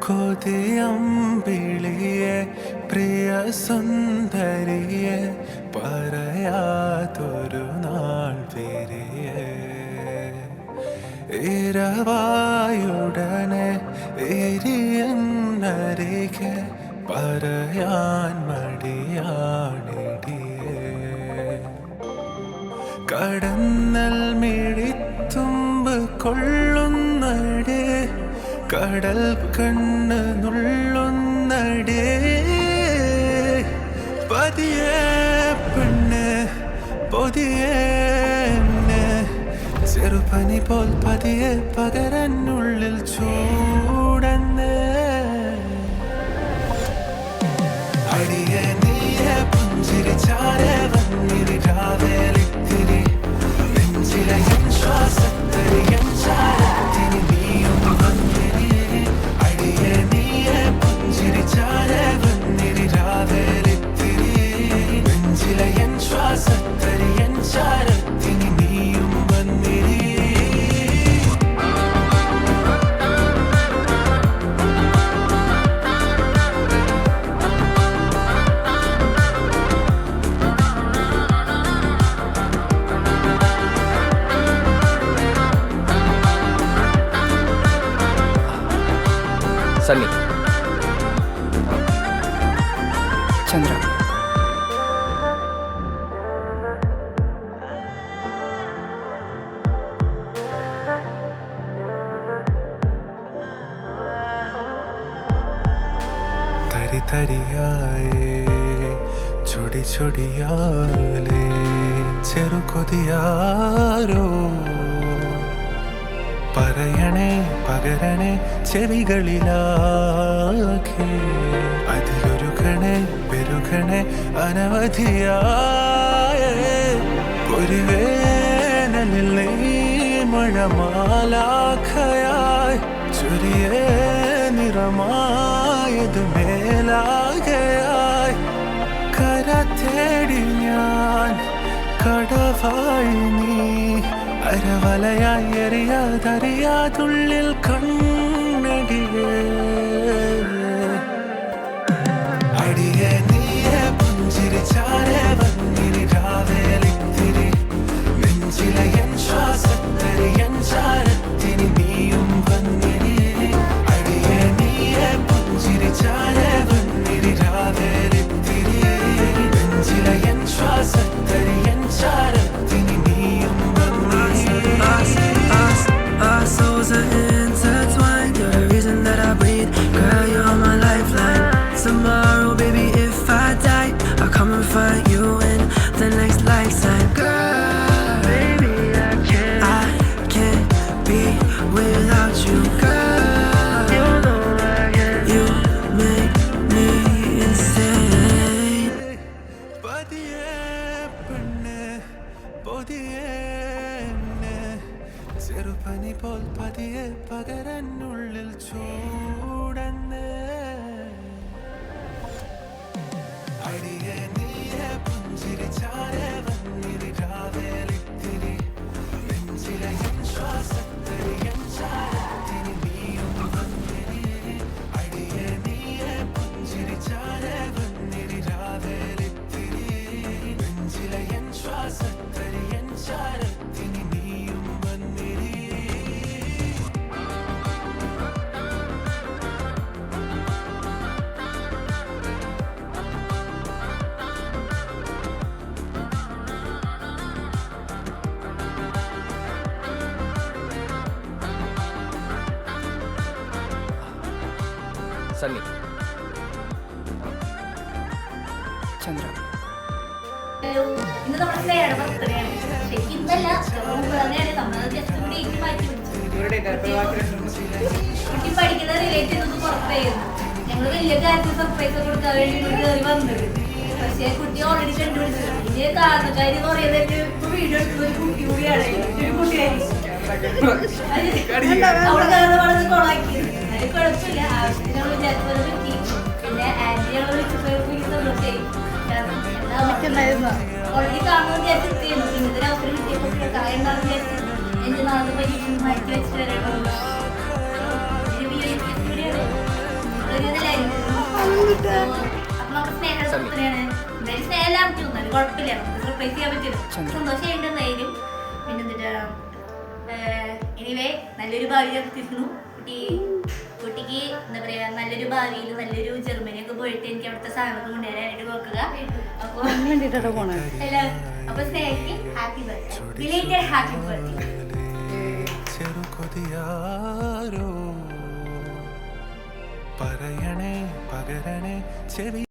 കൊതിയമ്പിളിയെ പ്രിയ സുന്ദരിയെ പറയാതൊരു നാൾ വിരിയെ ഇരവായുടനെ എരിയന്നരികെ പറയാൻ മടിയാണിടിയേ കടന്നൽ മിഴിത്തുമ്പ് കൊള്ളുന്നടേ കടൽ കണ്ണ് നുള്ളുന്നടേ പതിയെ പെണ്ണ് പൊതിയെ ചെറുപനി പോൽ പതിയെ പകരനുള്ളിൽ ചൂടന്ന് അടിയെ നീയെ പുഞ്ചിരിച്ചാരെ വന്നിരി രാവേലിത്തിരി നെഞ്ചിലെ എൻ ശ്വാസത്തരി എൻ ചാരത്തിനി നീയും വന്നിരി അടിയെ നീയെ പുഞ്ചിരിച്ചാരെ വന്നിരി രാവേലിത്തിരി നെഞ്ചിലെ എൻ ശ്വാസത്തരി എൻ ചാരത്തിനി നീയും വന്നിരി സണ്ണി ചന്ദ്ര തരി തരിയായേ ചൊടി ചൊടിയാലേ ചെറുകൊതിയാരോ പറയണേ പകരണേ ചെവികളിലാകെ അതിലൊരുകണേ പെരുകണേ അനവധിയായ ഒരു വേനലിൽ നീ മഴമാലാഖയായി ചൊരിയേ നിറമായത് മേലാകയായി കര തേടി ഞാൻ കടവായി നീ അരവലയായി എറിയാതറിയാതുള്ളിൽ കണ്ണടിയേ അടിയെ നീയെ പുഞ്ചിരിച്ചാരെ വന്നിരി രാവേലിത്തിരി നെഞ്ചിലെ എൻ ശ്വാസത്തരി എൻ ചാരത്തിനി നീയും വന്നിരി അടിയെ നീയെ പുഞ്ചിരിച്ചാരെ വന്നിരി രാവേലിത്തിരി നെഞ്ചിലെ എൻ ശ്വാസത്തരി എൻ ചാരത്തിനി നീയും Our souls are intertwined. You're the reason that I breathe. Girl, you're my lifeline. Tomorrow, baby, if I die, I'll come and find you in the next lifetime. Girl, baby, I can't be without you. Girl, you know I can't. You make me insane. പതിയെ പെണ്ണ് പൊതിയെ ചെറുപനി പോൽ പതിയെ പകരനുള്ളിൽ ചൂടന്ന് അടിയെ നീയെ പുഞ്ചിരിച്ചാരെ വന്നിരി രാവേലിത്തിരി നെഞ്ചിലെ N ശ്വാസത്തരി N ചാരത്തിനി നീയും വന്നിരി അടിയെ നീയെ പുഞ്ചിരിച്ചാരെ വന്നിരി രാവേലിത്തിരി നെഞ്ചിലെ N ശ്വാസത്തരി N ചാരത്തിനി നീയും വന്നിരി സണ്ണി ചന്ദ്ര ഇന്ന് നമ്മുടെ സ്നേഹയുടെ ബർത്ത്ഡേയാണ്. ശരിക്കും ഇന്നല്ല, തന്നെയാണ് നമ്മൾ ജസ്റ്റ് കൂടി ഇട്ട് മാറ്റി വെച്ചു. കുട്ടി പഠിക്കുന്ന റിലേറ്റീവ് ഒന്ന് പുറത്തായിരുന്നു. ഞങ്ങൾ വലിയ കാര്യത്തിൽ സർപ്രൈസ് കൊടുക്കാൻ വേണ്ടി കയറി വന്നത്. പക്ഷേ കുട്ടി ഓൾറെഡി കണ്ടുപിടിച്ചു. ഇതിന്റെ കാരണക്കാരി പറയുന്നത് വീഡിയോ എടുക്കുന്ന ഒരു കുട്ടി കൂടിയാണ്. ഒരു കുട്ടിയായിരിക്കും അവിടെ കയറുന്ന വളർന്ന് കൊളാക്കി. അതിന് കുഴപ്പമില്ല, ആവശ്യത്തിനുള്ള വിചാരിച്ചത് പറ്റി. പിന്നെ ആന്റി ഞങ്ങൾ വിളിച്ചപ്പോൾ സന്തോഷമായി. ഓൾറെഡി കാണുന്ന വിചാരിച്ചെത്തിയിരുന്നു. ഇന്നത്തെ അവസരം കിട്ടിയപ്പോൾ കാര്യം ഉണ്ടാകുന്ന വിചാരിച്ചു. എന്റെ നാളെ പരീക്ഷ മാറ്റി വെച്ചിട്ട് വരാനുള്ളൂ. അപ്പൊ നമ്മുടെ സ്നേഹം പുത്രനാണ്. എന്തായാലും സ്നേഹം എല്ലാം എന്നാലും കുഴപ്പമില്ല, നമുക്ക് സർപ്രൈസ് ചെയ്യാൻ പറ്റില്ല. സന്തോഷമായിട്ട് എന്തായാലും. പിന്നെന്തിട്ടാ എനിവേ നല്ലൊരു ഭാവി എത്തിക്കുന്നു കുട്ടിക്ക്. എന്താ പറയാ, നല്ലൊരു ഭാവിയിൽ നല്ലൊരു ജർമ്മനിയൊക്കെ പോയിട്ട് എനിക്ക് അവിടുത്തെ സാധനമൊക്കെ കൊണ്ടുവരാനായിട്ട് നോക്കുക. അപ്പൊ സ്നേഹിക്ക് happy birthday, belated happy birthday. പറയണേ പകരണേ ചെവി